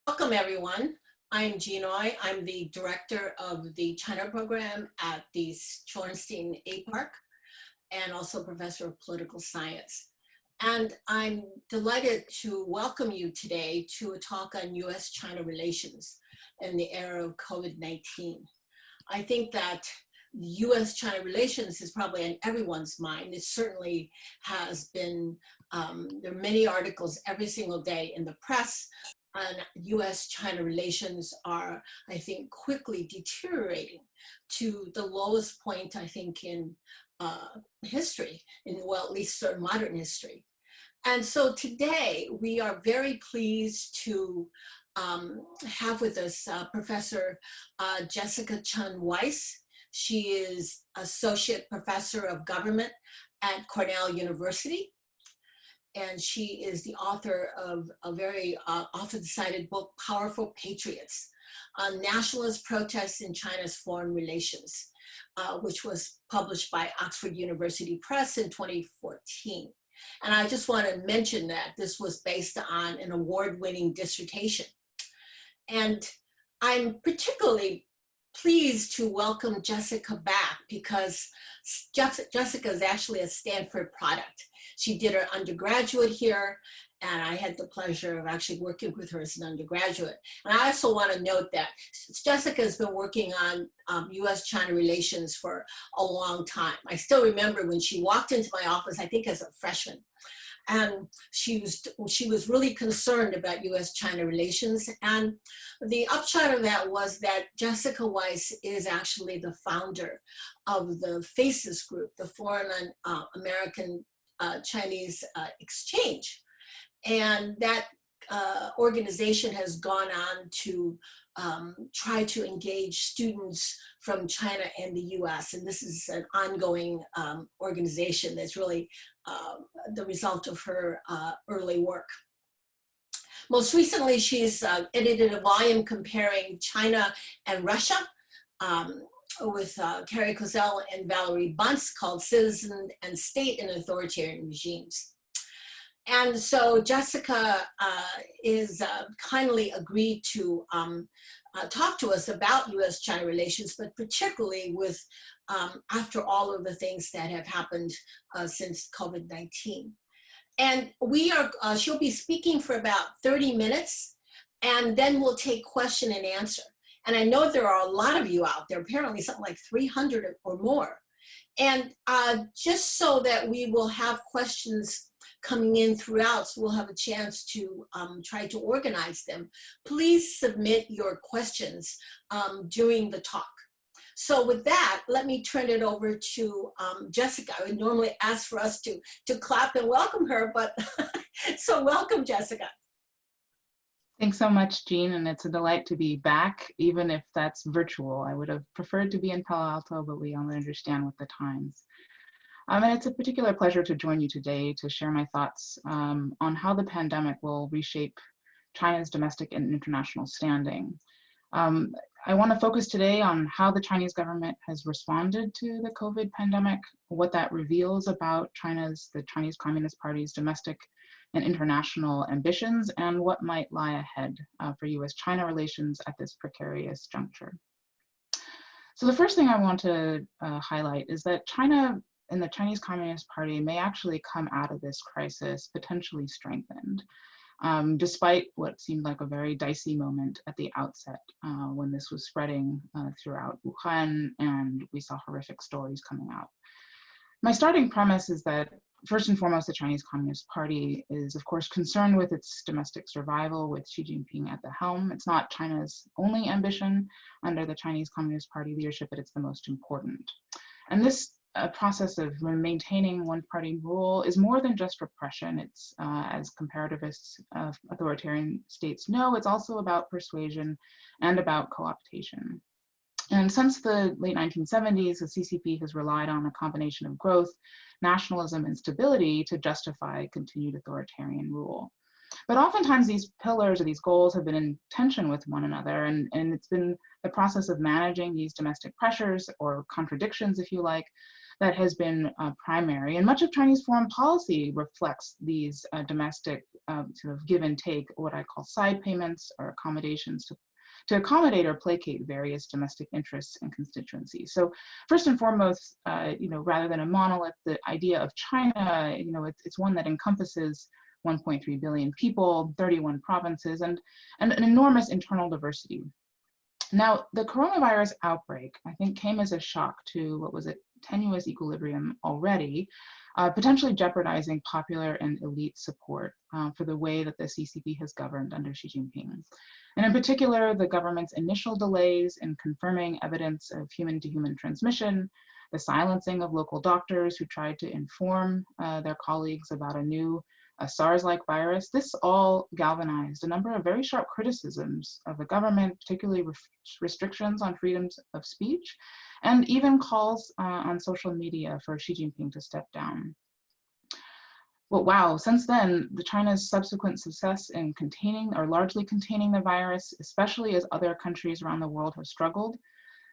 Welcome, everyone. I'm Genoy. I'm the director of the China program at the Shorenstein A Park and also professor of political science. And I'm delighted to welcome you today to a talk on U.S. China relations in the era of COVID-19. I think that U.S. China relations is probably on everyone's mind. It certainly has been, there are many articles every single day in the press, and U.S. China relations are, I think, quickly deteriorating to the lowest point, I think, in history, well, at least sort of modern history. And so today we are very pleased to have with us Professor Jessica Chen Weiss. She is Associate Professor of Government at Cornell University. And she is the author of a very often cited book, Powerful Patriots, Nationalist Protests in China's Foreign Relations, which was published by Oxford University Press in 2014. And I just want to mention that this was based on an award-winning dissertation. And I'm particularly pleased to welcome Jessica back because Jessica is actually a Stanford product. She did her undergraduate here, and I had the pleasure of actually working with her as an undergraduate. And I also want to note that Jessica has been working on U.S.-China relations for a long time. I still remember when she walked into my office, I think as a freshman, and she was really concerned about U.S.-China relations. And the upshot of that was that Jessica Weiss is actually the founder of the FACES group, the Foreign American Chinese Exchange. And that organization has gone on to try to engage students from China and the US. And this is an ongoing organization that's really the result of her early work. Most recently, she's edited a volume comparing China and Russia with Carrie Kozel and Valerie Bunce called Citizen and State in Authoritarian Regimes. And so Jessica is kindly agreed to talk to us about U.S.-China relations, but particularly with after all of the things that have happened since COVID-19. And she'll be speaking for about 30 minutes, and then we'll take question and answer. And I know there are a lot of you out there, apparently something like 300 or more. And just so that we will have questions coming in throughout, so we'll have a chance to try to organize them, please submit your questions during the talk. So with that, let me turn it over to Jessica. I would normally ask for us to clap and welcome her, but so welcome, Jessica. Thanks so much, Jean, and it's a delight to be back, even if that's virtual. I would have preferred to be in Palo Alto, but we only understand with the times. And it's a particular pleasure to join you today to share my thoughts on how the pandemic will reshape China's domestic and international standing. I want to focus today on how the Chinese government has responded to the COVID pandemic, what that reveals about the Chinese Communist Party's domestic and international ambitions, and what might lie ahead for U.S.-China relations at this precarious juncture. So the first thing I want to highlight is that China and the Chinese Communist Party may actually come out of this crisis potentially strengthened, despite what seemed like a very dicey moment at the outset when this was spreading throughout Wuhan and we saw horrific stories coming out. My starting premise is that first and foremost, the Chinese Communist Party is, of course, concerned with its domestic survival with Xi Jinping at the helm. It's not China's only ambition under the Chinese Communist Party leadership, but it's the most important. And this process of maintaining one-party rule is more than just repression. It's, as comparativists of authoritarian states know, it's also about persuasion and about co-optation. And since the late 1970s, the CCP has relied on a combination of growth, nationalism, and stability to justify continued authoritarian rule. But oftentimes these pillars or these goals have been in tension with one another, and it's been the process of managing these domestic pressures or contradictions, if you like, that has been primary. And much of Chinese foreign policy reflects these domestic sort of give and take, what I call side payments or accommodations to accommodate or placate various domestic interests and constituencies. So first and foremost, rather than a monolith, the idea of China, it's one that encompasses 1.3 billion people, 31 provinces, and an enormous internal diversity. Now, the coronavirus outbreak, I think, came as a shock to what was a tenuous equilibrium already, potentially jeopardizing popular and elite support for the way that the CCP has governed under Xi Jinping. And in particular, the government's initial delays in confirming evidence of human-to-human transmission, the silencing of local doctors who tried to inform their colleagues about a SARS-like virus, this all galvanized a number of very sharp criticisms of the government, particularly restrictions on freedoms of speech, and even calls on social media for Xi Jinping to step down. Well, wow, since then, China's subsequent success in containing or largely containing the virus, especially as other countries around the world have struggled,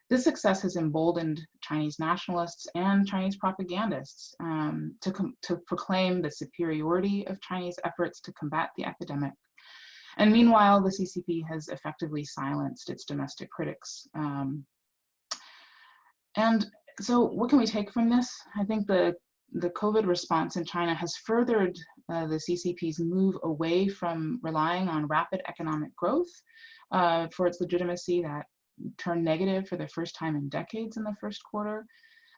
this success has emboldened Chinese nationalists and Chinese propagandists to proclaim the superiority of Chinese efforts to combat the epidemic. And meanwhile, the CCP has effectively silenced its domestic critics. And so what can we take from this? I think the COVID response in China has furthered the CCP's move away from relying on rapid economic growth for its legitimacy that turned negative for the first time in decades in the first quarter.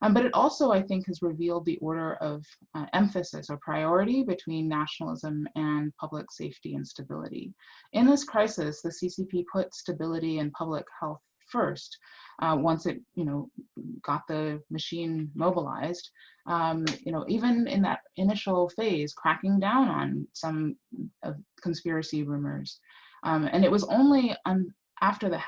But it also, I think, has revealed the order of emphasis or priority between nationalism and public safety and stability. In this crisis, the CCP put stability and public health first. Once it, got the machine mobilized, even in that initial phase, cracking down on some conspiracy rumors. And it was only after the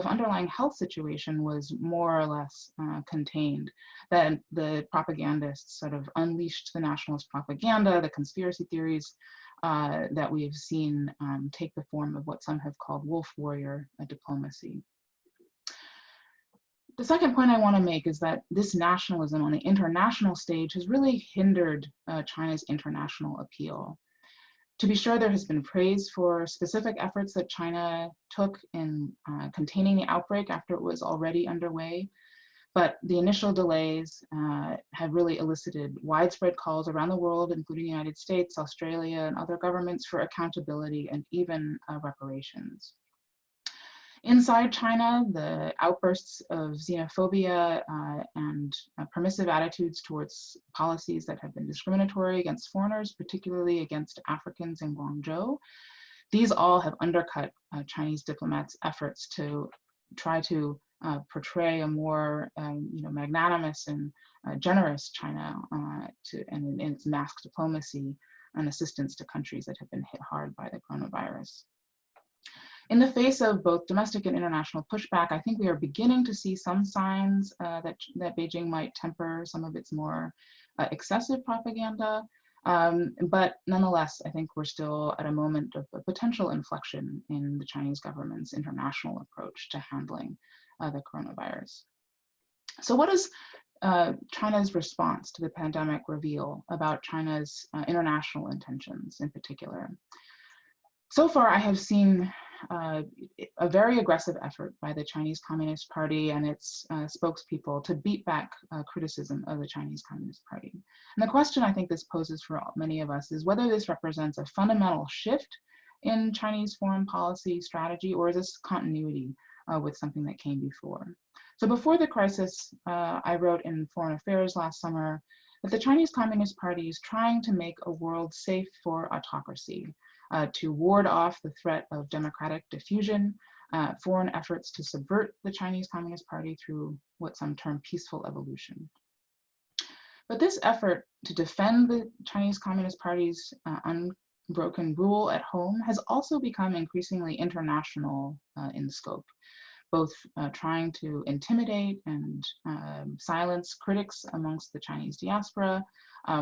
underlying health situation was more or less contained, that the propagandists sort of unleashed the nationalist propaganda, the conspiracy theories that we've seen take the form of what some have called wolf warrior diplomacy. The second point I want to make is that this nationalism on the international stage has really hindered China's international appeal. To be sure, there has been praise for specific efforts that China took in containing the outbreak after it was already underway, but the initial delays have really elicited widespread calls around the world, including the United States, Australia, and other governments for accountability and even reparations. Inside China, the outbursts of xenophobia and permissive attitudes towards policies that have been discriminatory against foreigners, particularly against Africans in Guangzhou, these all have undercut Chinese diplomats' efforts to try to portray a more magnanimous and generous China and in its masked diplomacy and assistance to countries that have been hit hard by the coronavirus. In the face of both domestic and international pushback, I think we are beginning to see some signs that Beijing might temper some of its more excessive propaganda. But nonetheless, I think we're still at a moment of a potential inflection in the Chinese government's international approach to handling the coronavirus. So what does China's response to the pandemic reveal about China's international intentions in particular? So far, I have seen a very aggressive effort by the Chinese Communist Party and its spokespeople to beat back criticism of the Chinese Communist Party. And the question I think this poses for many of us is whether this represents a fundamental shift in Chinese foreign policy strategy, or is this continuity with something that came before? So before the crisis, I wrote in Foreign Affairs last summer that the Chinese Communist Party is trying to make a world safe for autocracy, to ward off the threat of democratic diffusion, foreign efforts to subvert the Chinese Communist Party through what some term peaceful evolution. But this effort to defend the Chinese Communist Party's unbroken rule at home has also become increasingly international in scope, both trying to intimidate and silence critics amongst the Chinese diaspora,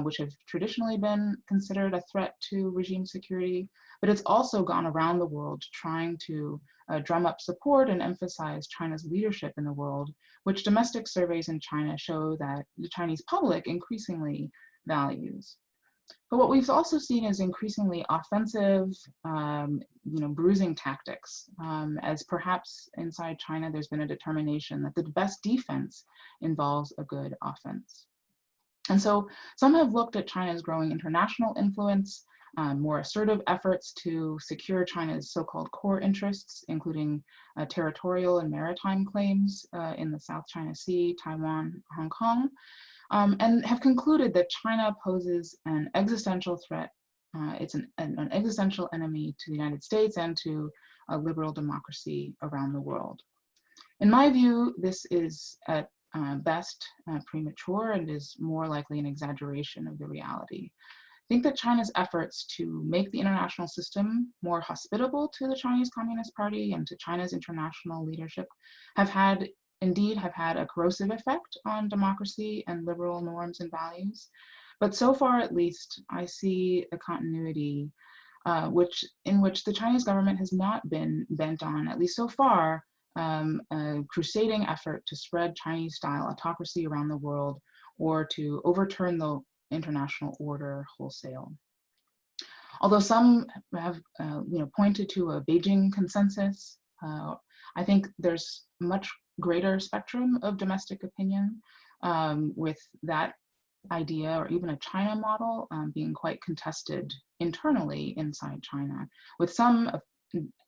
which have traditionally been considered a threat to regime security, but it's also gone around the world trying to drum up support and emphasize China's leadership in the world, which domestic surveys in China show that the Chinese public increasingly values. But what we've also seen is increasingly offensive, bruising tactics, as perhaps inside China there's been a determination that the best defense involves a good offense. And so some have looked at China's growing international influence, more assertive efforts to secure China's so-called core interests, including territorial and maritime claims in the South China Sea, Taiwan, Hong Kong, and have concluded that China poses an existential threat. It's an existential enemy to the United States and to a liberal democracy around the world. In my view, this is at best premature and is more likely an exaggeration of the reality. I think that China's efforts to make the international system more hospitable to the Chinese Communist Party and to China's international leadership have had a corrosive effect on democracy and liberal norms and values. But so far, at least, I see a continuity in which the Chinese government has not been bent on, at least so far, a crusading effort to spread Chinese-style autocracy around the world or to overturn the international order wholesale. Although some have pointed to a Beijing consensus, I think there's much greater spectrum of domestic opinion, with that idea or even a China model being quite contested internally inside China, with some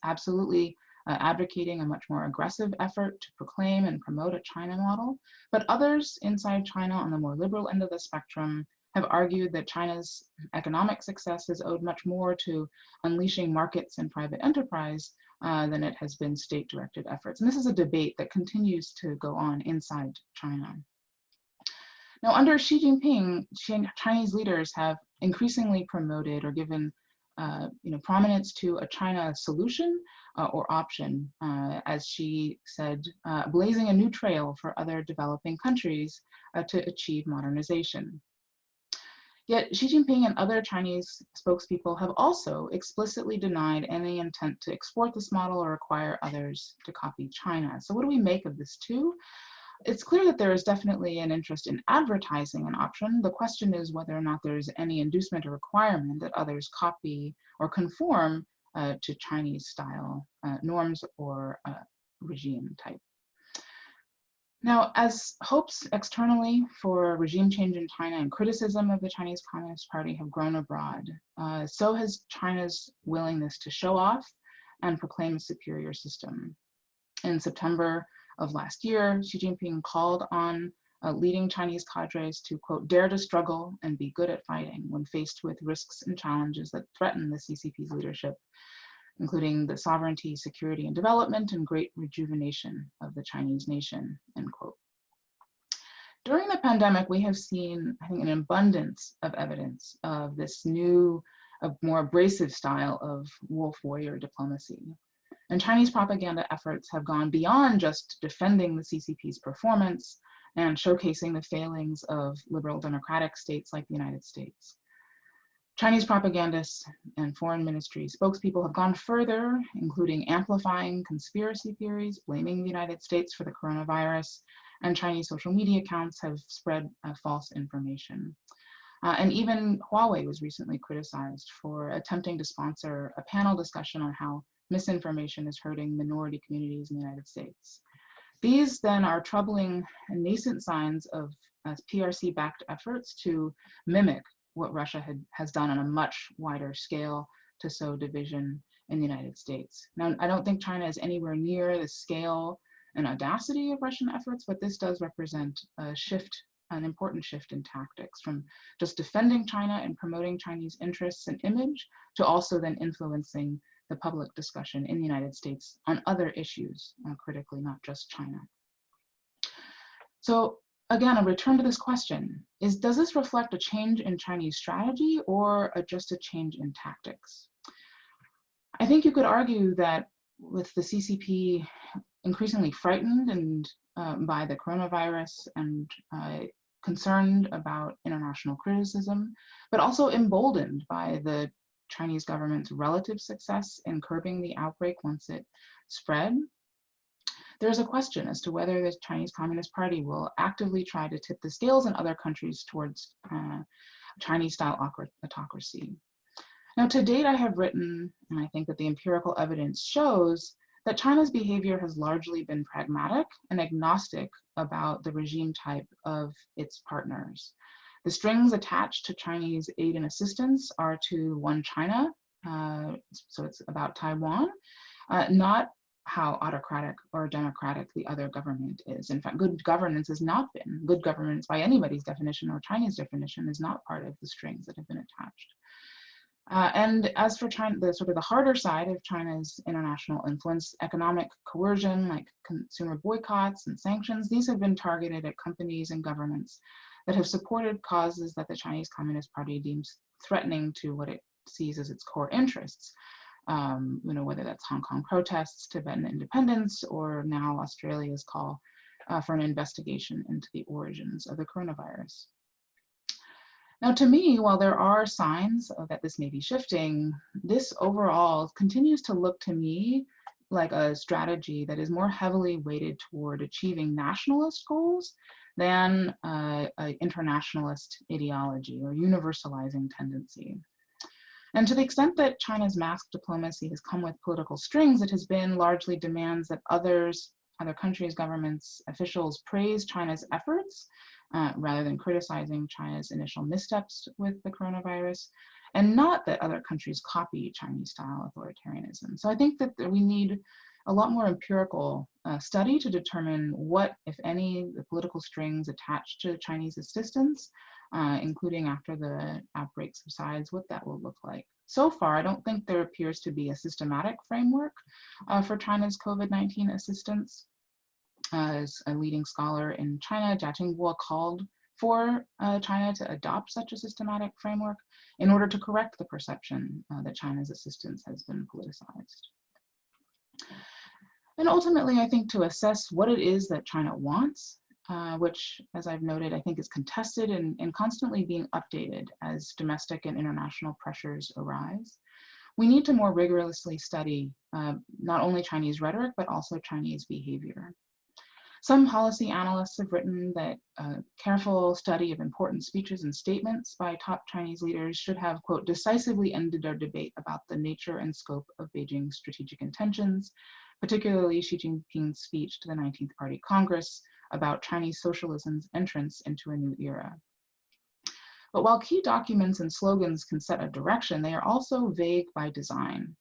absolutely advocating a much more aggressive effort to proclaim and promote a China model, but others inside China on the more liberal end of the spectrum have argued that China's economic success is owed much more to unleashing markets and private enterprise than it has been state-directed efforts. And this is a debate that continues to go on inside China. Now, under Xi Jinping, Chinese leaders have increasingly promoted or given prominence to a China solution or option, as she said, blazing a new trail for other developing countries to achieve modernization. Yet Xi Jinping and other Chinese spokespeople have also explicitly denied any intent to export this model or require others to copy China. So what do we make of this too? It's clear that there is definitely an interest in advertising an option. The question is whether or not there's any inducement or requirement that others copy or conform to Chinese style norms or regime type. Now, as hopes externally for regime change in China and criticism of the Chinese Communist Party have grown abroad, so has China's willingness to show off and proclaim a superior system. In September of last year, Xi Jinping called on leading Chinese cadres to, quote, dare to struggle and be good at fighting when faced with risks and challenges that threaten the CCP's leadership, including the sovereignty, security, and development and great rejuvenation of the Chinese nation, end quote. During the pandemic, we have seen, I think, an abundance of evidence of this new, more abrasive style of wolf warrior diplomacy. And Chinese propaganda efforts have gone beyond just defending the CCP's performance and showcasing the failings of liberal democratic states like the United States. Chinese propagandists and foreign ministry spokespeople have gone further, including amplifying conspiracy theories, blaming the United States for the coronavirus, and Chinese social media accounts have spread false information. And even Huawei was recently criticized for attempting to sponsor a panel discussion on how misinformation is hurting minority communities in the United States. These then are troubling and nascent signs of PRC-backed efforts to mimic what Russia has done on a much wider scale to sow division in the United States. Now, I don't think China is anywhere near the scale and audacity of Russian efforts, but this does represent a shift, an important shift in tactics from just defending China and promoting Chinese interests and image to also then influencing the public discussion in the United States on other issues, critically, not just China. So again, a return to this question is, does this reflect a change in Chinese strategy or just a change in tactics? I think you could argue that with the CCP increasingly frightened and by the coronavirus and concerned about international criticism, but also emboldened by the Chinese government's relative success in curbing the outbreak once it spread. There's a question as to whether the Chinese Communist Party will actively try to tip the scales in other countries towards Chinese-style autocracy. Now, to date, I have written, and I think that the empirical evidence shows that China's behavior has largely been pragmatic and agnostic about the regime type of its partners. The strings attached to Chinese aid and assistance are to one China, so it's about Taiwan, not how autocratic or democratic the other government is. In fact, good governance has not been, good governance by anybody's definition or China's definition is not part of the strings that have been attached. And as for China, the sort of the harder side of China's international influence, economic coercion, like consumer boycotts and sanctions, these have been targeted at companies and governments that have supported causes that the Chinese Communist Party deems threatening to what it sees as its core interests. Whether that's Hong Kong protests, Tibetan independence, or now Australia's call for an investigation into the origins of the coronavirus. Now, to me, while there are signs that this may be shifting, this overall continues to look to me like a strategy that is more heavily weighted toward achieving nationalist goals than an internationalist ideology or universalizing tendency. And to the extent that China's mask diplomacy has come with political strings, it has been largely demands that other countries, governments, officials praise China's efforts rather than criticizing China's initial missteps with the coronavirus, and not that other countries copy Chinese-style authoritarianism. So I think that we need a lot more empirical study to determine what, if any, the political strings attached to Chinese assistance, including after the outbreak subsides, what that will look like. So far, I don't think there appears to be a systematic framework for China's COVID-19 assistance. As a leading scholar in China, Jia Qingguo called for China to adopt such a systematic framework in order to correct the perception that China's assistance has been politicized. And ultimately, I think to assess what it is that China wants, which, as I've noted, I think is contested and constantly being updated as domestic and international pressures arise, we need to more rigorously study not only Chinese rhetoric, but also Chinese behavior. Some policy analysts have written that a careful study of important speeches and statements by top Chinese leaders should have, quote, decisively ended our debate about the nature and scope of Beijing's strategic intentions, particularly Xi Jinping's speech to the 19th Party Congress about Chinese socialism's entrance into a new era. But while key documents and slogans can set a direction, they are also vague by design.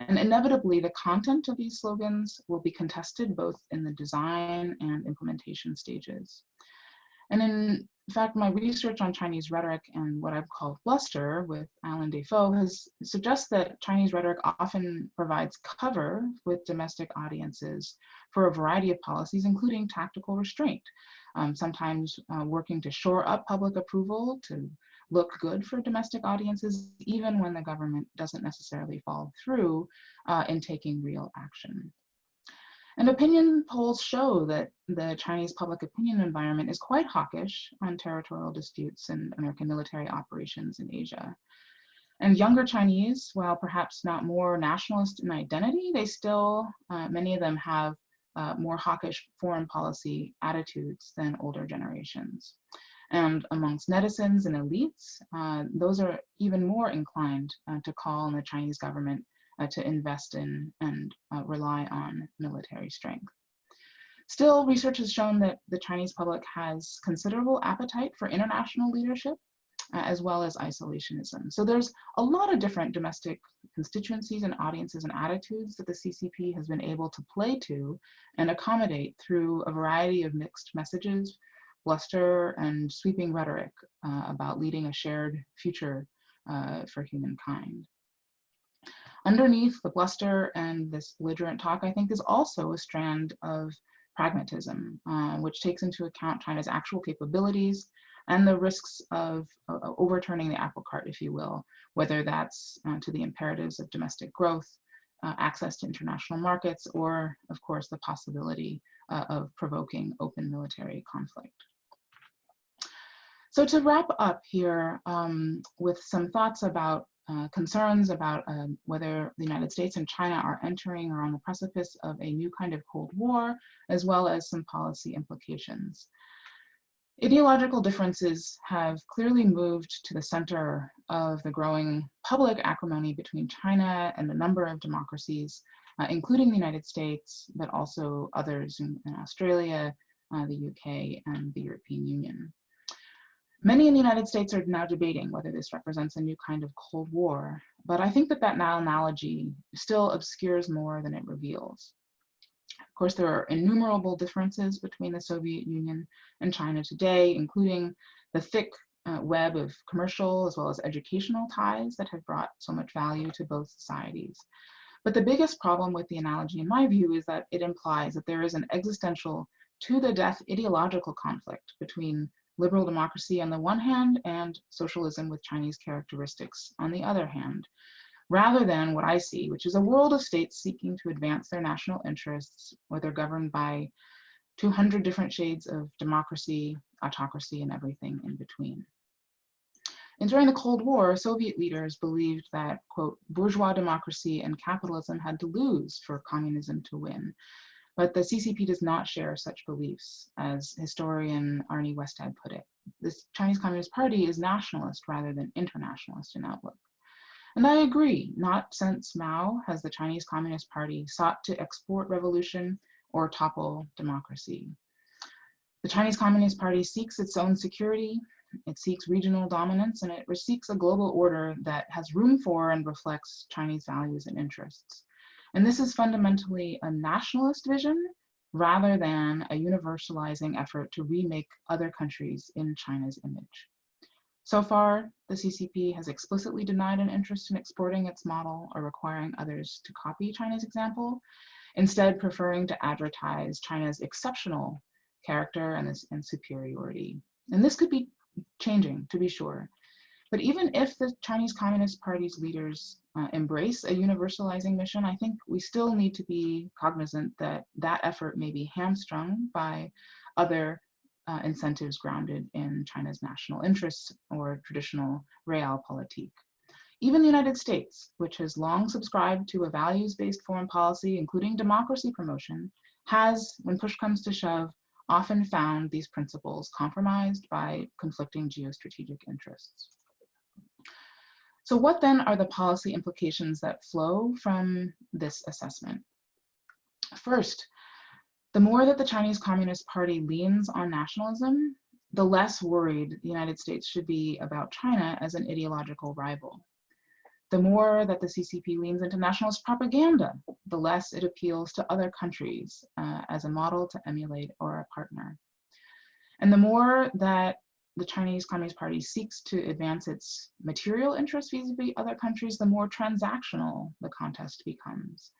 And inevitably, the content of these slogans will be contested both in the design and implementation stages. And in fact, my research on Chinese rhetoric and what I've called bluster with Alan Defoe suggests that Chinese rhetoric often provides cover with domestic audiences for a variety of policies, including tactical restraint, sometimes working to shore up public approval, to look good for domestic audiences, even when the government doesn't necessarily follow through in taking real action. And opinion polls show that the Chinese public opinion environment is quite hawkish on territorial disputes and American military operations in Asia. And younger Chinese, while perhaps not more nationalist in identity, they still, many of them have more hawkish foreign policy attitudes than older generations. And amongst netizens and elites, those are even more inclined to call on the Chinese government to invest in and rely on military strength. Still, research has shown that the Chinese public has considerable appetite for international leadership, as well as isolationism. So there's a lot of different domestic constituencies and audiences and attitudes that the CCP has been able to play to and accommodate through a variety of mixed messages, bluster, and sweeping rhetoric about leading a shared future for humankind. Underneath the bluster and this belligerent talk, I think, is also a strand of pragmatism, which takes into account China's actual capabilities and the risks of overturning the apple cart, if you will, whether that's to the imperatives of domestic growth, access to international markets, or, of course, the possibility of provoking open military conflict. So to wrap up here with some thoughts about concerns about whether the United States and China are entering or on the precipice of a new kind of Cold War, as well as some policy implications. Ideological differences have clearly moved to the center of the growing public acrimony between China and a number of democracies, including the United States, but also others in Australia, the UK, and the European Union. Many in the United States are now debating whether this represents a new kind of Cold War, but I think that that analogy still obscures more than it reveals. Of course, there are innumerable differences between the Soviet Union and China today, including the thick web of commercial as well as educational ties that have brought so much value to both societies. But the biggest problem with the analogy, in my view, is that it implies that there is an existential to-the-death ideological conflict between liberal democracy on the one hand and socialism with Chinese characteristics on the other hand, rather than what I see, which is a world of states seeking to advance their national interests, whether governed by 200 different shades of democracy, autocracy, and everything in between. And during the Cold War, Soviet leaders believed that, quote, bourgeois democracy and capitalism had to lose for communism to win. But the CCP does not share such beliefs, as historian Arnie Westhead put it. The Chinese Communist Party is nationalist rather than internationalist in outlook. And I agree, not since Mao has the Chinese Communist Party sought to export revolution or topple democracy. The Chinese Communist Party seeks its own security, it seeks regional dominance, and it seeks a global order that has room for and reflects Chinese values and interests. And this is fundamentally a nationalist vision rather than a universalizing effort to remake other countries in China's image. So far, the CCP has explicitly denied an interest in exporting its model or requiring others to copy China's example, instead preferring to advertise China's exceptional character and superiority. And this could be changing, to be sure. But even if the Chinese Communist Party's leaders embrace a universalizing mission, I think we still need to be cognizant that that effort may be hamstrung by other incentives grounded in China's national interests or traditional realpolitik. Even the United States, which has long subscribed to a values-based foreign policy, including democracy promotion, has, when push comes to shove, often found these principles compromised by conflicting geostrategic interests. So what then are the policy implications that flow from this assessment? First, the more that the Chinese Communist Party leans on nationalism, the less worried the United States should be about China as an ideological rival. The more that the CCP leans into nationalist propaganda, the less it appeals to other countries as a model to emulate or a partner. And the more that the Chinese Communist Party seeks to advance its material interests vis-a-vis other countries, the more transactional the contest becomes.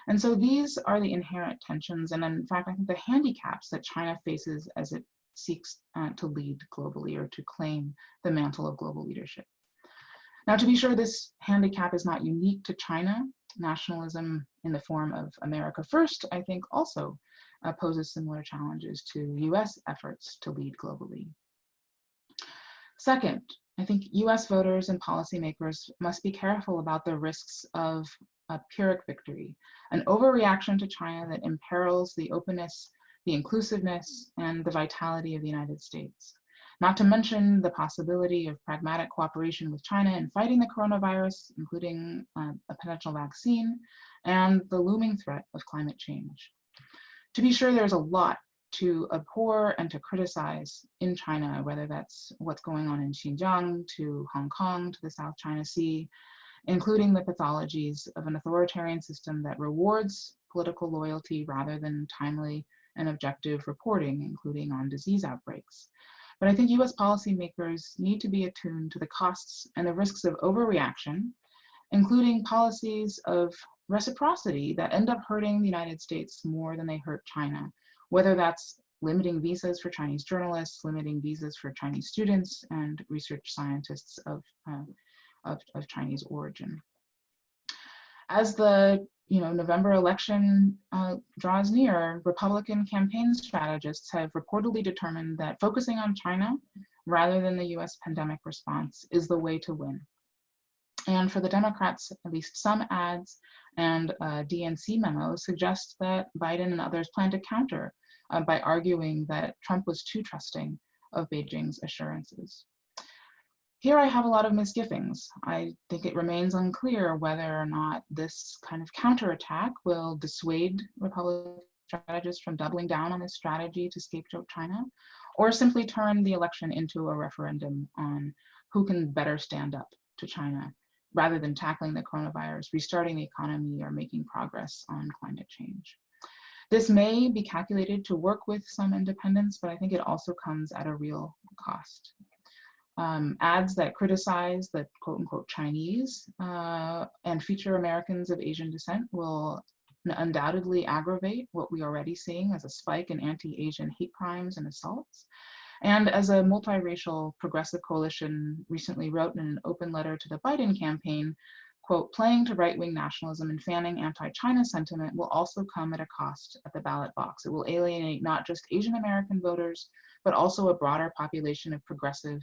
And so these are the inherent tensions, and in fact, I think the handicaps that China faces as it seeks to lead globally or to claim the mantle of global leadership. Now, to be sure, this handicap is not unique to China. Nationalism in the form of America First, I think, also poses similar challenges to US efforts to lead globally. Second, I think US voters and policymakers must be careful about the risks of a Pyrrhic victory, an overreaction to China that imperils the openness, the inclusiveness, and the vitality of the United States. Not to mention the possibility of pragmatic cooperation with China in fighting the coronavirus, including a potential vaccine, and the looming threat of climate change. To be sure, there's a lot to abhor and to criticize in China, whether that's what's going on in Xinjiang, to Hong Kong, to the South China Sea, including the pathologies of an authoritarian system that rewards political loyalty rather than timely and objective reporting, including on disease outbreaks. But I think US policymakers need to be attuned to the costs and the risks of overreaction, including policies of reciprocity that end up hurting the United States more than they hurt China, whether that's limiting visas for Chinese journalists, limiting visas for Chinese students and research scientists of Chinese origin. As the November election draws near, Republican campaign strategists have reportedly determined that focusing on China rather than the US pandemic response is the way to win. And for the Democrats, at least some ads and DNC memos suggest that Biden and others plan to counter by arguing that Trump was too trusting of Beijing's assurances. Here I have a lot of misgivings. I think it remains unclear whether or not this kind of counterattack will dissuade Republican strategists from doubling down on this strategy to scapegoat China, or simply turn the election into a referendum on who can better stand up to China, rather than tackling the coronavirus, restarting the economy, or making progress on climate change. This may be calculated to work with some independents, but I think it also comes at a real cost. Ads that criticize the quote unquote Chinese and feature Americans of Asian descent will undoubtedly aggravate what we're already seeing as a spike in anti-Asian hate crimes and assaults. And as a multiracial progressive coalition recently wrote in an open letter to the Biden campaign, quote, playing to right-wing nationalism and fanning anti-China sentiment will also come at a cost at the ballot box. It will alienate not just Asian American voters, but also a broader population of progressive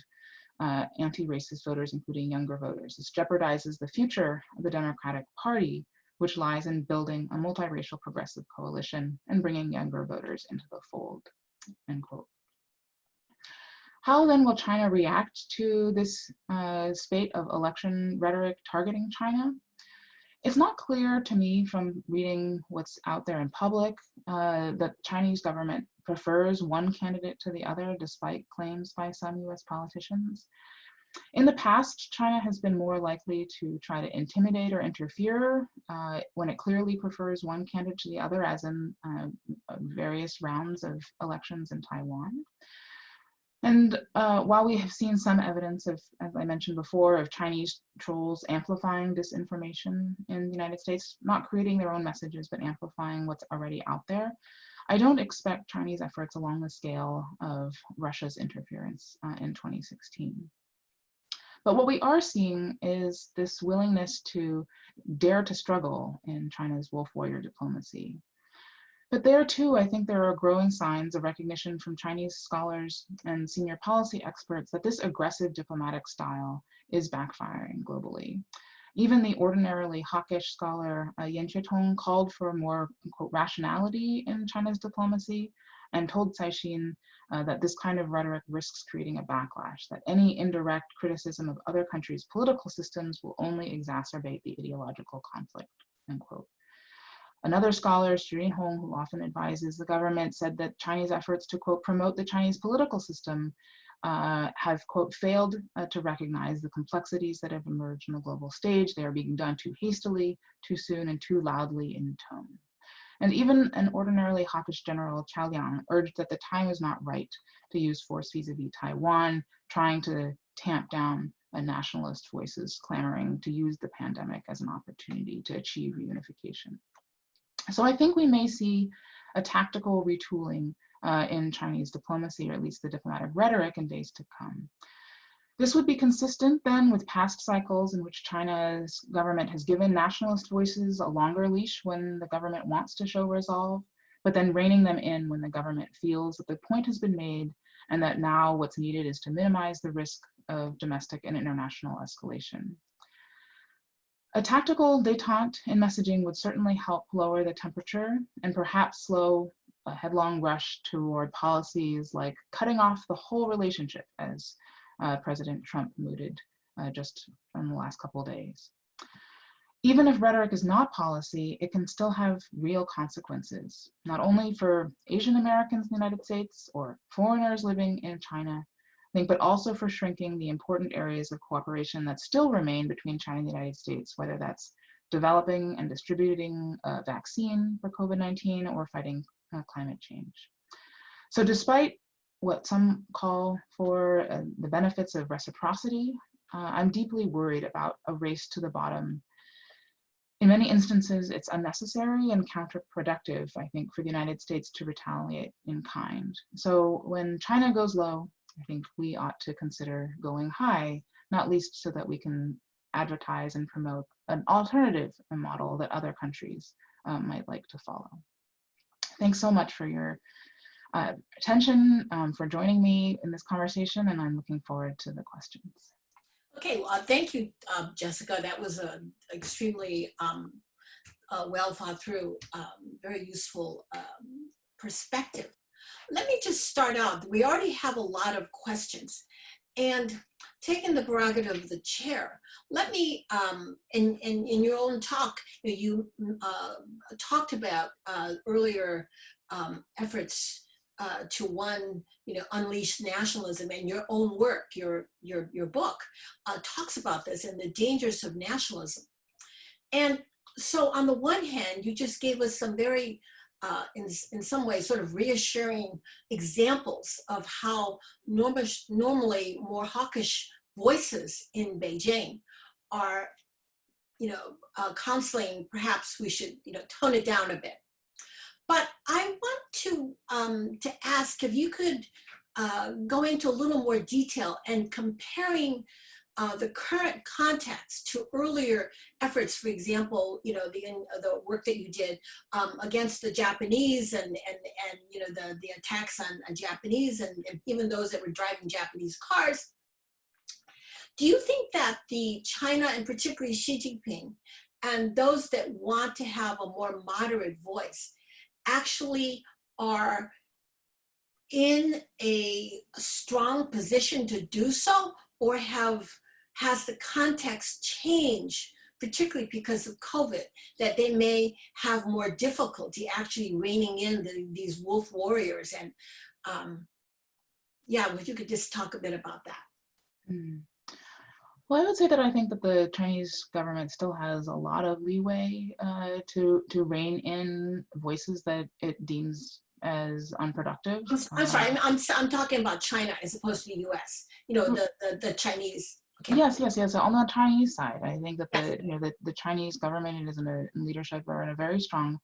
anti-racist voters, including younger voters. This jeopardizes the future of the Democratic Party, which lies in building a multiracial progressive coalition and bringing younger voters into the fold, end quote. How then will China react to this spate of election rhetoric targeting China? It's not clear to me from reading what's out there in public that the Chinese government prefers one candidate to the other, despite claims by some US politicians. In the past, China has been more likely to try to intimidate or interfere when it clearly prefers one candidate to the other, as in various rounds of elections in Taiwan. And while we have seen some evidence of, as I mentioned before, of Chinese trolls amplifying disinformation in the United States, not creating their own messages, but amplifying what's already out there, I don't expect Chinese efforts along the scale of Russia's interference in 2016. But what we are seeing is this willingness to dare to struggle in China's wolf warrior diplomacy. But there too, I think there are growing signs of recognition from Chinese scholars and senior policy experts that this aggressive diplomatic style is backfiring globally. Even the ordinarily hawkish scholar Yan Qietong called for more, quote, rationality in China's diplomacy and told Caixin that this kind of rhetoric risks creating a backlash, that any indirect criticism of other countries' political systems will only exacerbate the ideological conflict, end quote. Another scholar, Xu Hong, who often advises the government, said that Chinese efforts to, quote, promote the Chinese political system have, quote, failed to recognize the complexities that have emerged on the global stage. They are being done too hastily, too soon, and too loudly in tone. And even an ordinarily hawkish general, Chao Liang, urged that the time is not right to use force vis-a-vis Taiwan, trying to tamp down nationalist voices clamoring to use the pandemic as an opportunity to achieve reunification. So I think we may see a tactical retooling in Chinese diplomacy, or at least the diplomatic rhetoric, in days to come. This would be consistent then with past cycles in which China's government has given nationalist voices a longer leash when the government wants to show resolve, but then reining them in when the government feels that the point has been made and that now what's needed is to minimize the risk of domestic and international escalation. A tactical détente in messaging would certainly help lower the temperature and perhaps slow a headlong rush toward policies like cutting off the whole relationship, as President Trump mooted just in the last couple of days. Even if rhetoric is not policy, it can still have real consequences, not only for Asian Americans in the United States or foreigners living in China, but also for shrinking the important areas of cooperation that still remain between China and the United States, whether that's developing and distributing a vaccine for COVID-19 or fighting climate change. So despite what some call for the benefits of reciprocity, I'm deeply worried about a race to the bottom. In many instances, it's unnecessary and counterproductive, I think, for the United States to retaliate in kind. So when China goes low, I think we ought to consider going high, not least so that we can advertise and promote an alternative model that other countries might like to follow. Thanks so much for your attention, for joining me in this conversation, and I'm looking forward to the questions. Okay, well, thank you, Jessica. That was an extremely well thought through, very useful perspective. Let me just start out. We already have a lot of questions, and taking the prerogative of the chair, let me, in your own talk, you talked about earlier efforts to unleash nationalism, and your own work, your book talks about this and the dangers of nationalism. And so on the one hand, you just gave us some very, in some ways, sort of reassuring examples of how normally more hawkish voices in Beijing are, counseling, perhaps we should, tone it down a bit. But I want to ask if you could go into a little more detail and comparing the current context to earlier efforts, for example, the work that you did against the Japanese and the attacks on Japanese and even those that were driving Japanese cars. Do you think that the China, and particularly Xi Jinping, and those that want to have a more moderate voice actually are in a strong position to do so, or has the context changed, particularly because of COVID, that they may have more difficulty actually reining in these wolf warriors? And yeah, if you could just talk a bit about that. Well, I would say that I think that the Chinese government still has a lot of leeway to rein in voices that it deems as unproductive. I'm sorry, I'm talking about China as opposed to the U.S. The Chinese. Okay. Yes. On the Chinese side, I think that the Chinese government is in leadership are in a very strong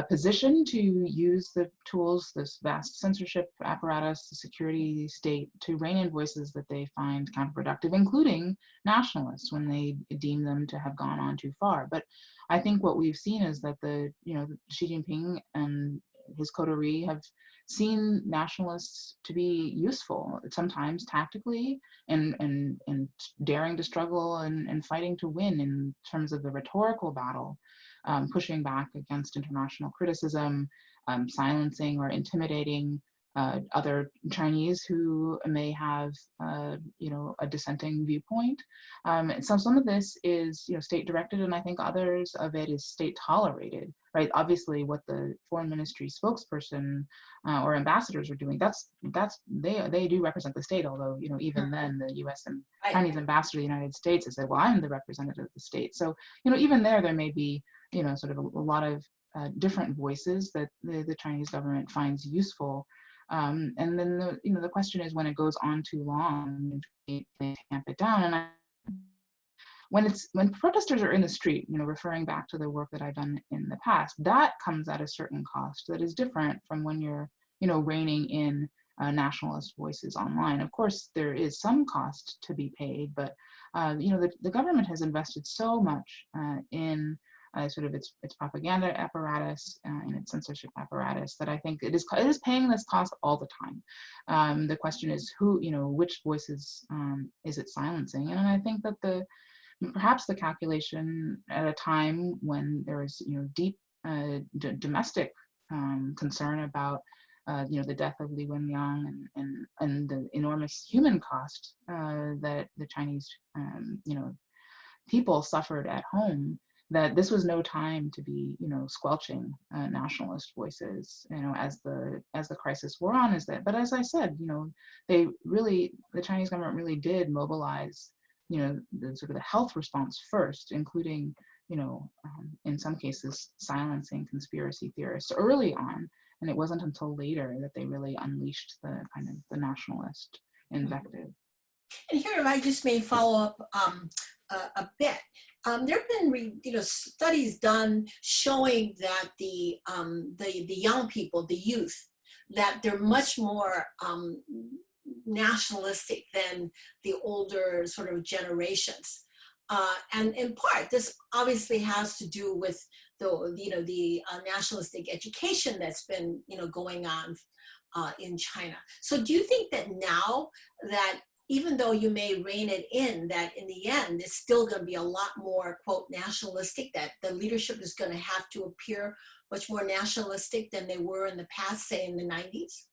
position to use the tools, this vast censorship apparatus, the security state, to rein in voices that they find counterproductive, including nationalists when they deem them to have gone on too far. But I think what we've seen is that Xi Jinping and his coterie have seen nationalists to be useful, sometimes tactically and daring to struggle and fighting to win in terms of the rhetorical battle, pushing back against international criticism, silencing or intimidating other Chinese who may have a dissenting viewpoint. So some of this is state directed, and I think others of it is state tolerated. Right? Obviously, what the foreign ministry spokesperson or ambassadors are doing, they do represent the state. Although even then, the U.S. and Chinese ambassador to the United States has said, "Well, I'm the representative of the state." So even there may be sort of a lot of different voices that the Chinese government finds useful. And then the question is, when it goes on too long, they tamp it down. And when protesters are in the street, referring back to the work that I've done in the past, that comes at a certain cost that is different from when you're, reining in nationalist voices online. Of course, there is some cost to be paid, but the government has invested so much in sort of its propaganda apparatus and its censorship apparatus that I think it is paying this cost all the time. The question is which voices is it silencing? And I think that perhaps the calculation at a time when there is deep domestic concern about the death of Li Wenliang and the enormous human cost that the Chinese people suffered at home, that this was no time to be squelching nationalist voices as the crisis wore on. But as I said, the Chinese government really did mobilize the sort of the health response first, including in some cases silencing conspiracy theorists early on, and it wasn't until later that they really unleashed the kind of the nationalist invective. And here, if I just may follow up a bit, there have been studies done showing that the young people, the youth, that they're much more nationalistic than the older sort of generations. And in part, this obviously has to do with the nationalistic education that's been going on in China. So do you think that now that even though you may rein it in, that in the end it's still going to be a lot more quote nationalistic, that the leadership is going to have to appear much more nationalistic than they were in the past, say in the 90s?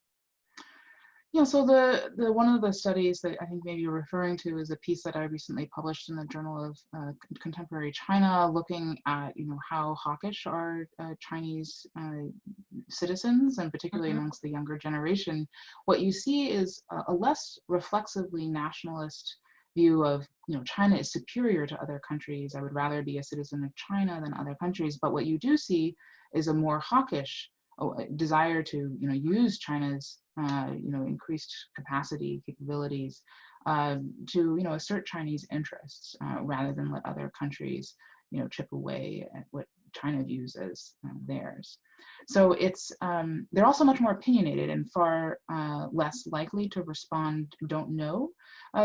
Yeah, so the one of the studies that I think maybe you're referring to is a piece that I recently published in the Journal of Contemporary China, looking at how hawkish are Chinese citizens, and particularly Mm-hmm. amongst the younger generation. What you see is a less reflexively nationalist view of China is superior to other countries. I would rather be a citizen of China than other countries. But what you do see is a more hawkish desire to use China's increased capacity, capabilities to assert Chinese interests rather than let other countries chip away at what China views as theirs. So it's they're also much more opinionated and far less likely to respond don't know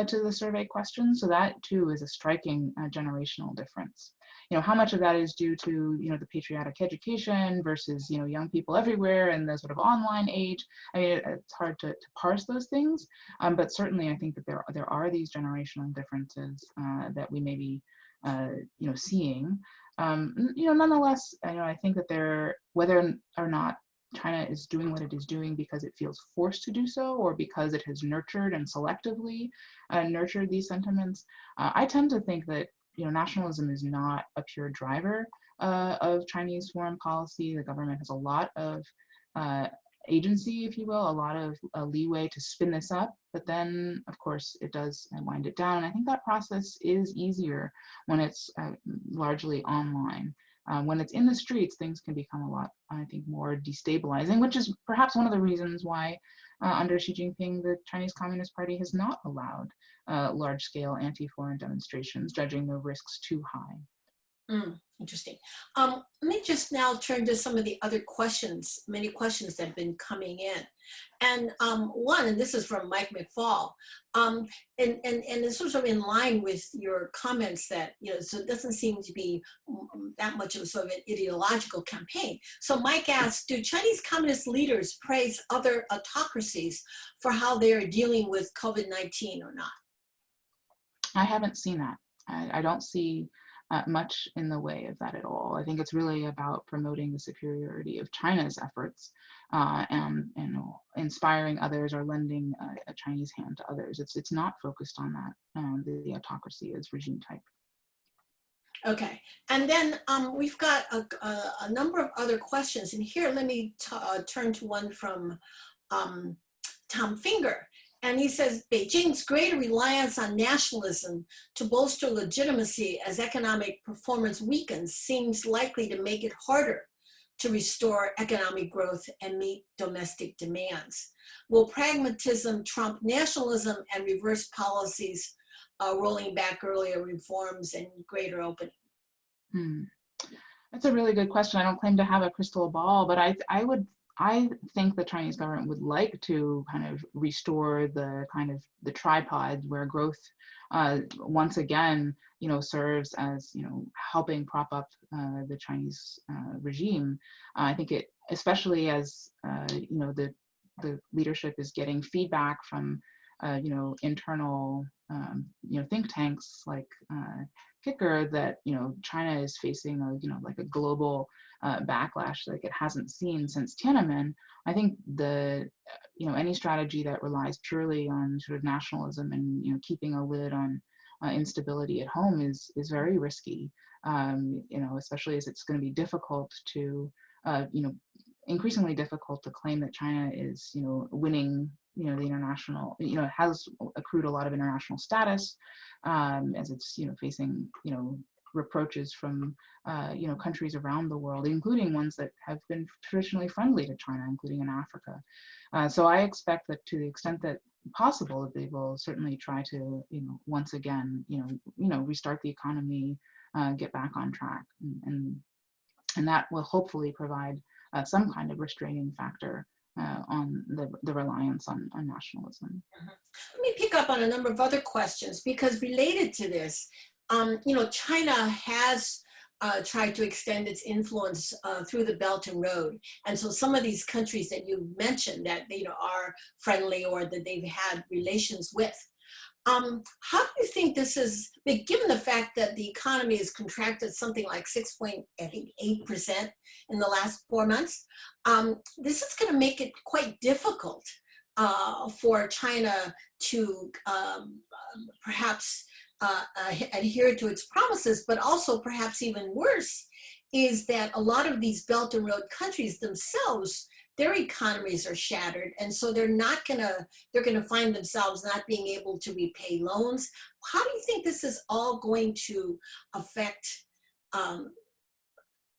to the survey questions. So that too is a striking generational difference. How much of that is due to the patriotic education versus young people everywhere and the sort of online age. I mean, it's hard to parse those things, but certainly I think that there are these generational differences that we may be seeing. Nonetheless, I think that whether or not China is doing what it is doing because it feels forced to do so, or because it has nurtured and selectively nurtured these sentiments, I tend to think that nationalism is not a pure driver of Chinese foreign policy. The government has a lot of agency, if you will, a lot of leeway to spin this up, but then of course it does wind it down. I think that process is easier when it's largely online. When it's in the streets, things can become a lot, I think, more destabilizing, which is perhaps one of the reasons why under Xi Jinping, the Chinese Communist Party has not allowed large-scale anti-foreign demonstrations, judging the risks too high. Interesting. Let me just now turn to some of the other questions, many questions that have been coming in. And one, and this is from Mike McFall, and it's sort of in line with your comments that, so it doesn't seem to be that much of a sort of an ideological campaign. So Mike asks, do Chinese communist leaders praise other autocracies for how they are dealing with COVID-19 or not? I haven't seen that. I don't see much in the way of that at all. I think it's really about promoting the superiority of China's efforts and inspiring others or lending a Chinese hand to others. It's not focused on that, the autocracy as regime type. Okay, and then we've got a number of other questions. And here, let me turn to one from Tom Finger. And he says, Beijing's greater reliance on nationalism to bolster legitimacy as economic performance weakens seems likely to make it harder to restore economic growth and meet domestic demands. Will pragmatism trump nationalism and reverse policies rolling back earlier reforms and greater opening? That's a really good question. I don't claim to have a crystal ball, but I think the Chinese government would like to kind of restore the tripod where growth once again serves as helping prop up the Chinese regime. I think it, especially as the leadership is getting feedback from internal think tanks like Kicker, that China is facing like a global backlash like it hasn't seen since Tiananmen. I think any strategy that relies purely on sort of nationalism and keeping a lid on instability at home is very risky. Especially as it's going to be difficult to increasingly difficult to claim that China is winning the international, has accrued a lot of international status as it's facing reproaches from countries around the world, including ones that have been traditionally friendly to China, including in Africa. So I expect that to the extent that possible, that they will certainly try to once again restart the economy, get back on track, and that will hopefully provide some kind of restraining factor on the reliance on nationalism. Let me pick up on a number of other questions, because related to this, China has tried to extend its influence through the Belt and Road. And so some of these countries that you mentioned that, are friendly or that they've had relations with, how do you think this is, given the fact that the economy has contracted something like 6.8% in the last 4 months, this is going to make it quite difficult for China to perhaps adhere to its promises, but also perhaps even worse is that a lot of these Belt and Road countries themselves, their economies are shattered, and so they're going to find themselves not being able to repay loans. How do you think this is all going to affect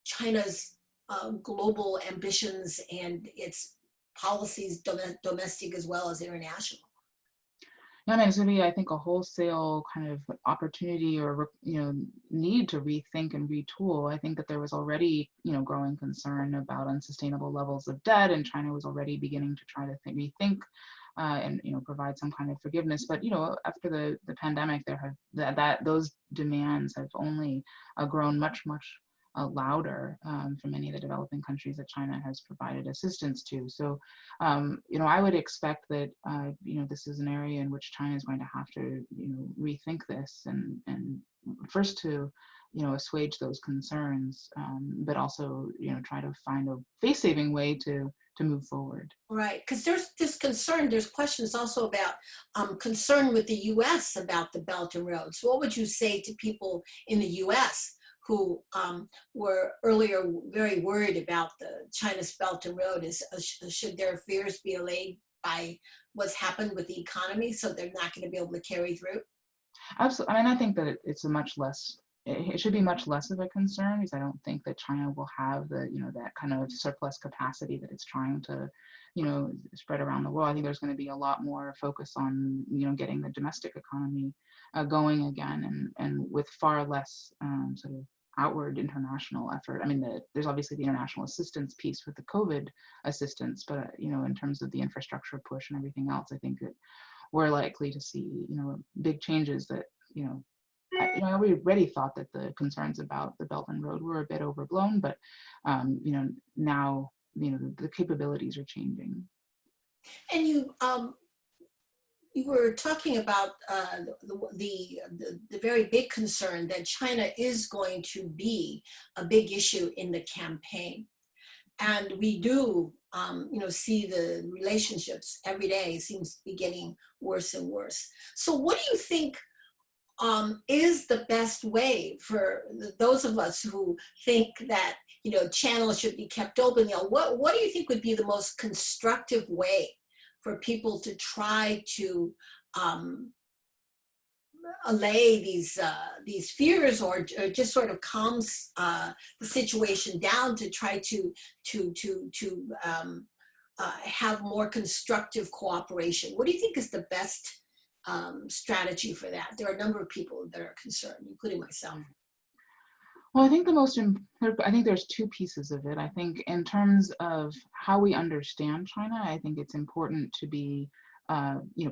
China's global ambitions and its policies, domestic as well as international? Yeah, I mean, it's going to be, I think, a wholesale kind of opportunity or, need to rethink and retool. I think that there was already, growing concern about unsustainable levels of debt, and China was already beginning to try to rethink and, provide some kind of forgiveness. But, after the pandemic, there have those demands have only grown much louder from many of the developing countries that China has provided assistance to. So, I would expect that, this is an area in which China is going to have to, rethink this and first to, assuage those concerns, but also, try to find a face-saving way to move forward. Right, because there's this concern, there's questions also about concern with the U.S. about the Belt and Road. So what would you say to people in the U.S. who were earlier very worried about the China's Belt and Road? Should their fears be allayed by what's happened with the economy, so they're not going to be able to carry through? Absolutely. I mean, I think that it's a much less, it should be much less of a concern, because I don't think that China will have the, that kind of surplus capacity that it's trying to, spread around the world. I think there's going to be a lot more focus on, getting the domestic economy going again, and with far less sort of outward international effort. I mean, there's obviously the international assistance piece with the COVID assistance, but, in terms of the infrastructure push and everything else, I think that we're likely to see, big changes that, I already thought that the concerns about the Belt and Road were a bit overblown, but, now, the capabilities are changing. And you were talking about the very big concern that China is going to be a big issue in the campaign. And we do, see the relationships every day seems to be getting worse and worse. So what do you think is the best way for those of us who think that, channels should be kept open? What do you think would be the most constructive way for people to try to allay these fears, or just sort of calms the situation down to try to have more constructive cooperation? What do you think is the best strategy for that? There are a number of people that are concerned, including myself. Well, I think I think there's two pieces of it. I think in terms of how we understand China, I think it's important to be,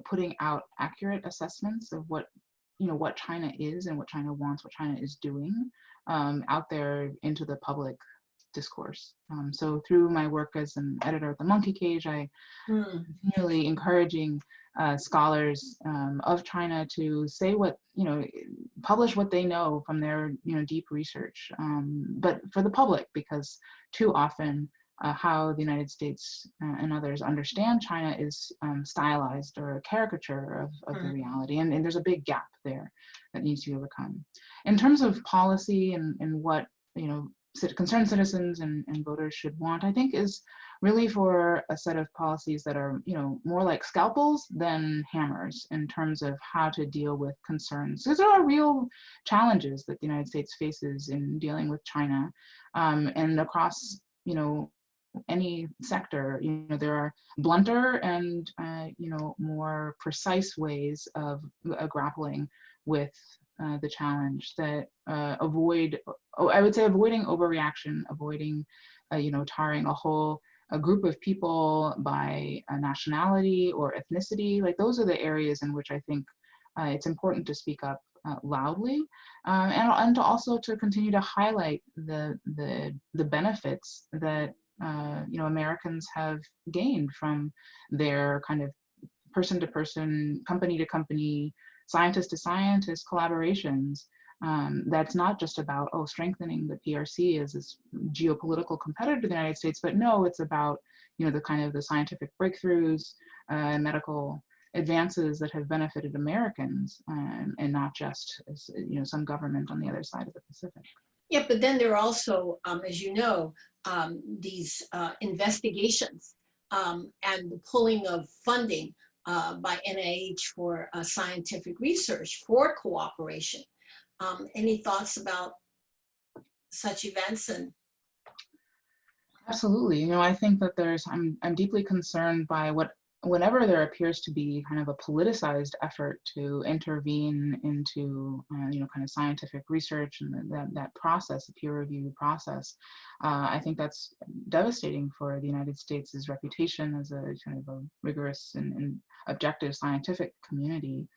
putting out accurate assessments of what China is and what China wants, what China is doing out there into the public discourse. So through my work as an editor at the Monkey Cage, I continually encouraging scholars of China to say publish what they know from their deep research, but for the public, because too often how the United States and others understand China is stylized or a caricature of the reality, and there's a big gap there that needs to be overcome. In terms of policy and what concerned citizens and voters should want, I think, is really for a set of policies that are, more like scalpels than hammers in terms of how to deal with concerns. Because there are real challenges that the United States faces in dealing with China, and across, any sector. There are blunter and, more precise ways of grappling with the challenge that avoiding overreaction, avoiding, tarring a group of people by a nationality or ethnicity. Like, those are the areas in which I think it's important to speak up loudly, and to also to continue to highlight the benefits that Americans have gained from their kind of person to person, company to company, scientist to scientist collaborations. That's not just about, oh, strengthening the PRC as this geopolitical competitor to the United States, but no, it's about, the kind of the scientific breakthroughs, medical advances that have benefited Americans, and not just, some government on the other side of the Pacific. Yeah, but then there are also, as you know, these investigations and the pulling of funding by NIH for scientific research for cooperation. Any thoughts about such events? And absolutely, I think that I'm deeply concerned by whenever there appears to be kind of a politicized effort to intervene into kind of scientific research and that process, the peer review process. I think that's devastating for the United States' reputation as a kind of a rigorous and objective scientific community.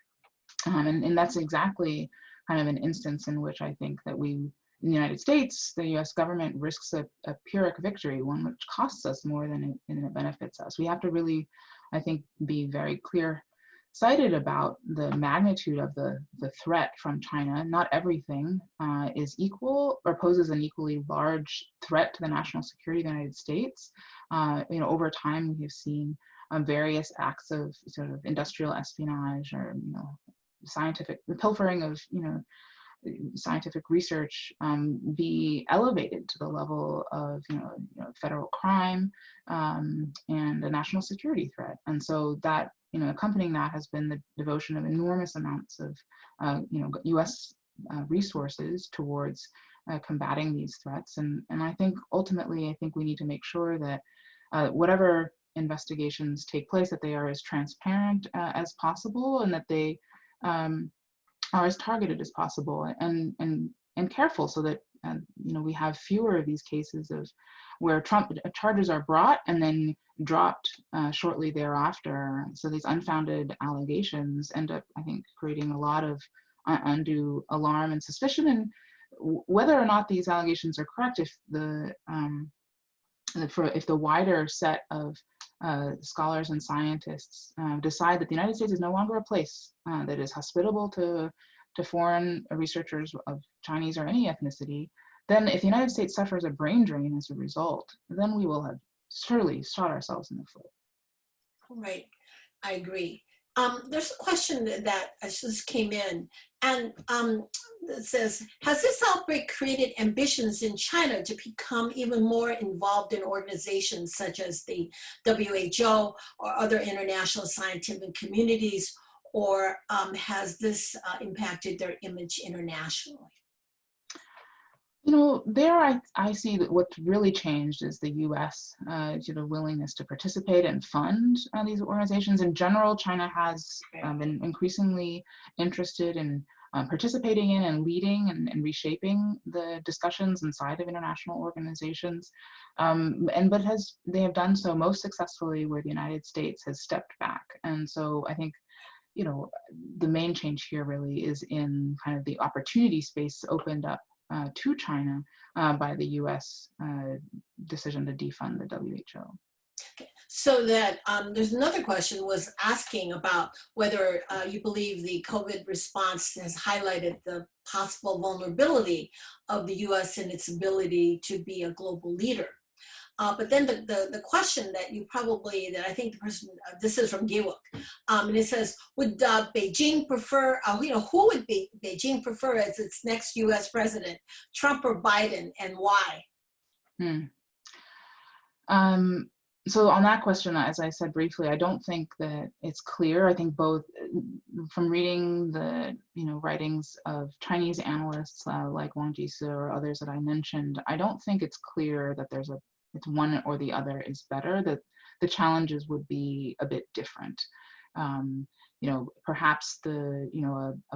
And that's exactly kind of an instance in which I think that in the United States, the U.S. government risks a Pyrrhic victory, one which costs us more than it benefits us. We have to really, I think, be very clear-sighted about the magnitude of the threat from China. Not everything is equal or poses an equally large threat to the national security of the United States. Over time, we have seen various acts of sort of industrial espionage or, the pilfering of, scientific research be elevated to the level of federal crime and a national security threat. And so that accompanying that has been the devotion of enormous amounts of U.S. resources towards combating these threats. And I think ultimately we need to make sure that whatever investigations take place, that they are as transparent as possible, and that they are as targeted as possible, and careful, so that we have fewer of these cases of where charges are brought and then dropped shortly thereafter. So these unfounded allegations end up, I think, creating a lot of undue alarm and suspicion. And whether or not these allegations are correct, if the wider set of scholars and scientists decide that the United States is no longer a place that is hospitable to foreign researchers of Chinese or any ethnicity, then if the United States suffers a brain drain as a result, then we will have surely shot ourselves in the foot. Right, I agree. There's a question that just came in, and it says, has this outbreak created ambitions in China to become even more involved in organizations such as the WHO or other international scientific communities, or has this impacted their image internationally? There I see that what's really changed is the U.S. Willingness to participate and fund these organizations. In general, China has been increasingly interested in participating in and leading and reshaping the discussions inside of international organizations, but they have done so most successfully where the United States has stepped back. And so I think the main change here really is in kind of the opportunity space opened up to China by the U.S. Decision to defund the WHO. Okay. So that there's another question was asking about whether you believe the COVID response has highlighted the possible vulnerability of the U.S. in its ability to be a global leader. But then the question that I think the person, this is from Giwok, and it says, would Beijing prefer, who would Beijing prefer as its next U.S. president, Trump or Biden, and why? So on that question, as I said briefly, I don't think that it's clear. I think both, from reading the writings of Chinese analysts like Wang Jise or others that I mentioned, I don't think it's clear that it's one or the other is better, that the challenges would be a bit different. Perhaps a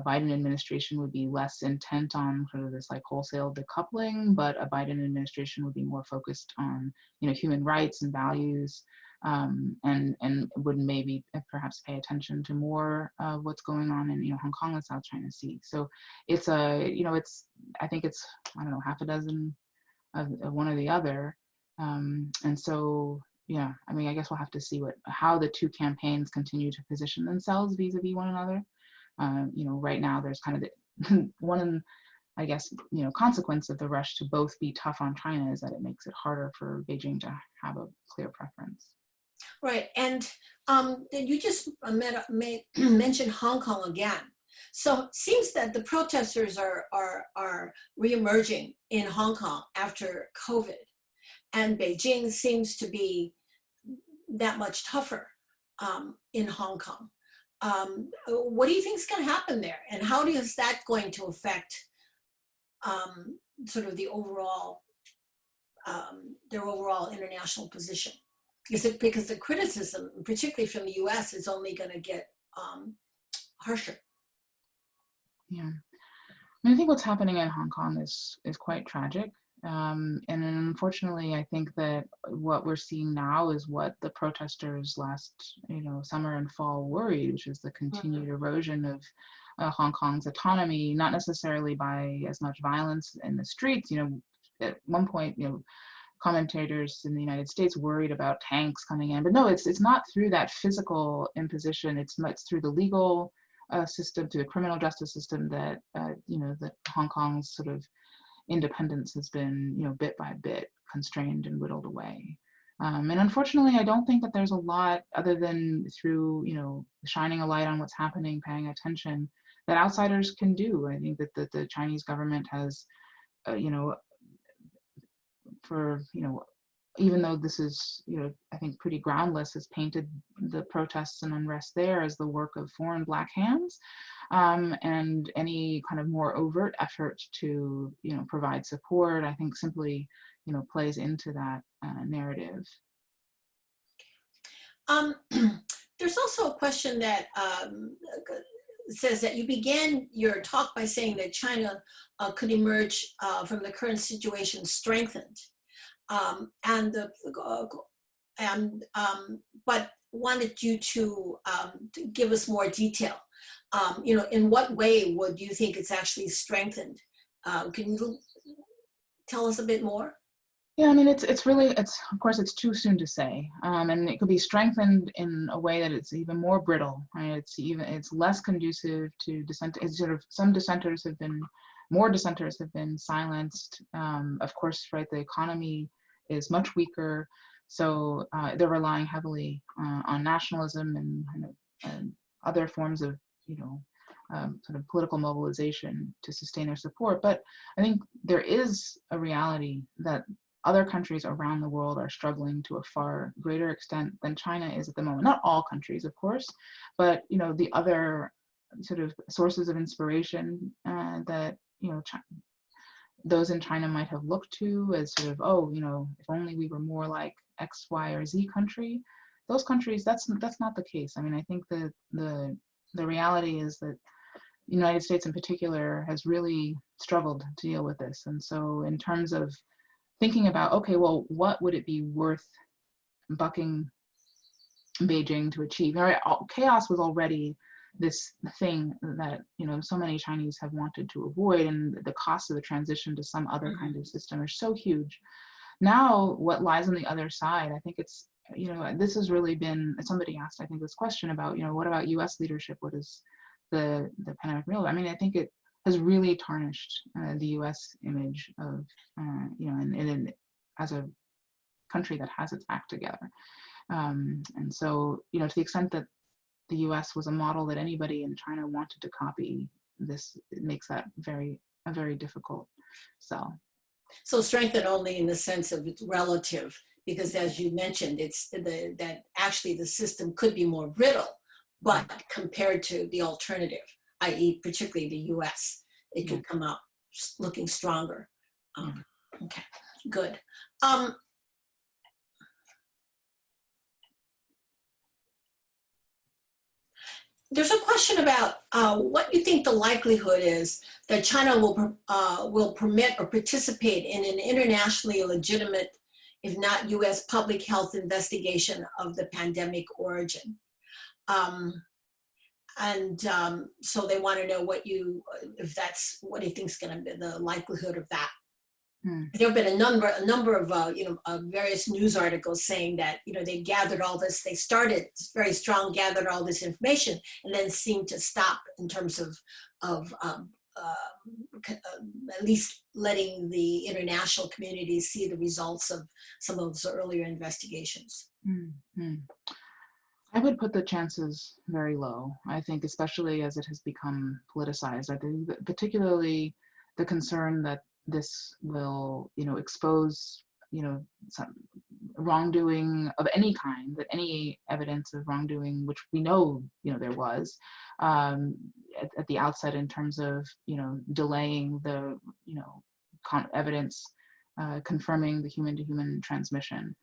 Biden administration would be less intent on sort of this like wholesale decoupling, but a Biden administration would be more focused on, human rights and values, and would maybe perhaps pay attention to more of what's going on in Hong Kong and South China Sea. So it's I think it's, I don't know, half a dozen of one or the other, and so yeah, I mean, I guess we'll have to see how the two campaigns continue to position themselves vis-a-vis one another. Right now there's kind of the one, I guess, consequence of the rush to both be tough on China is that it makes it harder for Beijing to have a clear preference. Right, and then you just mentioned Hong Kong again. So it seems that the protesters are reemerging in Hong Kong after COVID, and Beijing seems to be that much tougher in Hong Kong. What do you think is going to happen there, and how is that going to affect sort of the overall their overall international position? Because the criticism, particularly from the U.S., is only going to get harsher. Yeah, I mean, I think what's happening in Hong Kong is quite tragic, and unfortunately, I think that what we're seeing now is what the protesters last summer and fall worried, which is the continued erosion of Hong Kong's autonomy, not necessarily by as much violence in the streets. At one point, commentators in the United States worried about tanks coming in, but no, it's not through that physical imposition. It's through the legal system, through the criminal justice system that that Hong Kong's sort of independence has been bit by bit constrained and whittled away. And unfortunately, I don't think that there's a lot other than through shining a light on what's happening, paying attention, that outsiders can do. I think that the Chinese government has even though this is, I think pretty groundless, has painted the protests and unrest there as the work of foreign black hands, and any kind of more overt effort to, provide support, I think simply, plays into that narrative. There's also a question that says that you began your talk by saying that China could emerge from the current situation strengthened, but wanted you to give us more detail. In what way would you think it's actually strengthened? Can you tell us a bit more? Yeah, I mean, it's of course it's too soon to say, and it could be strengthened in a way that it's even more brittle. Right? It's less conducive to dissent. It's sort of more dissenters have been silenced. Of course, right, the economy is much weaker, so they're relying heavily on nationalism and other forms of sort of political mobilization to sustain their support. But I think there is a reality that other countries around the world are struggling to a far greater extent than China is at the moment. Not all countries, of course, but the other sort of sources of inspiration that those in China might have looked to as sort of, if only we were more like X, Y, or Z country. Those countries, that's not the case. I mean, I think the reality is that the United States in particular has really struggled to deal with this. And so in terms of thinking about, okay, well, what would it be worth bucking Beijing to achieve? All right, chaos was already this thing that so many Chinese have wanted to avoid, and the costs of the transition to some other kind of system are so huge. Now, what lies on the other side? I think it's this has really been. Somebody asked, I think, this question about what about U.S. leadership? What is the pandemic real? I mean, I think it has really tarnished the U.S. image of and as a country that has its act together. And so to the extent that the U.S. was a model that anybody in China wanted to copy, it makes that a very difficult sell. So strengthened only in the sense of it's relative, because as you mentioned, it's that actually the system could be more brittle, but compared to the alternative, i.e. particularly the U.S., it could come out looking stronger. Okay, good. There's a question about what you think the likelihood is that China will permit or participate in an internationally legitimate if not U.S. public health investigation of the pandemic origin. So they want to know if that's what he thinks going to be the likelihood of that. There have been a number of various news articles saying that they gathered all this. They started very strong, gathered all this information, and then seemed to stop in terms of at least letting the international community see the results of some of those earlier investigations. Mm-hmm. I would put the chances very low. I think, especially as it has become politicized. I think that particularly the concern that this will, expose, some wrongdoing of any kind, that any evidence of wrongdoing, which we know, there was at the outset in terms of, delaying the, evidence confirming the human-to-human transmission.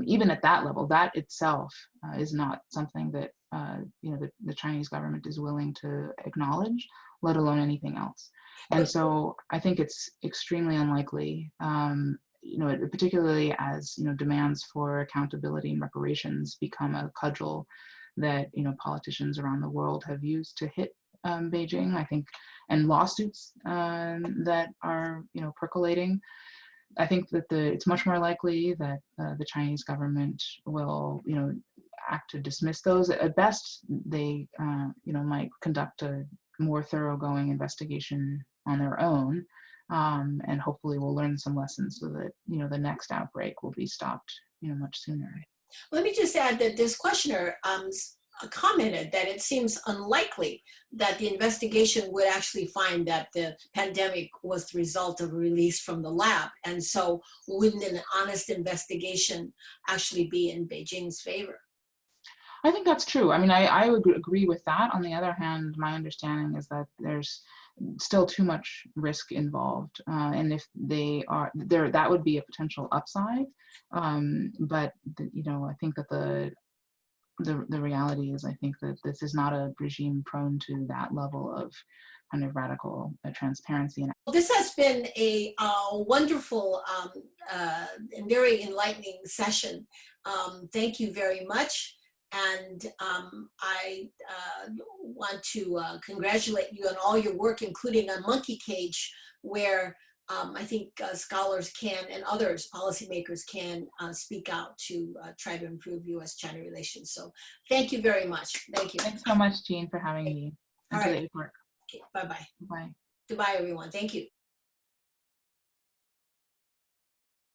Even at that level, that itself is not something that the Chinese government is willing to acknowledge, let alone anything else. And so I think it's extremely unlikely, particularly as demands for accountability and reparations become a cudgel that politicians around the world have used to hit Beijing. I think, and lawsuits that are percolating. I think that it's much more likely that the Chinese government will, act to dismiss those. At best, they, might conduct a more thoroughgoing investigation on their own, and hopefully we'll learn some lessons so that, the next outbreak will be stopped, much sooner. Let me just add that this questioner commented that it seems unlikely that the investigation would actually find that the pandemic was the result of a release from the lab. And so wouldn't an honest investigation actually be in Beijing's favor? I think that's true. I mean, I would agree with that. On the other hand, my understanding is that there's still too much risk involved. And if they are there, that would be a potential upside. But, I think that the reality is, I think that this is not a regime prone to that level of kind of radical transparency. This has been a wonderful and very enlightening session. Thank you very much. And I want to congratulate you on all your work, including on Monkey Cage, where I think scholars can, and others, policymakers can speak out to try to improve U.S. China relations. So thank you very much. Thank you. Thanks so much, Jean, for having me. All right. Work. Okay, bye-bye. Bye. Goodbye, everyone. Thank you.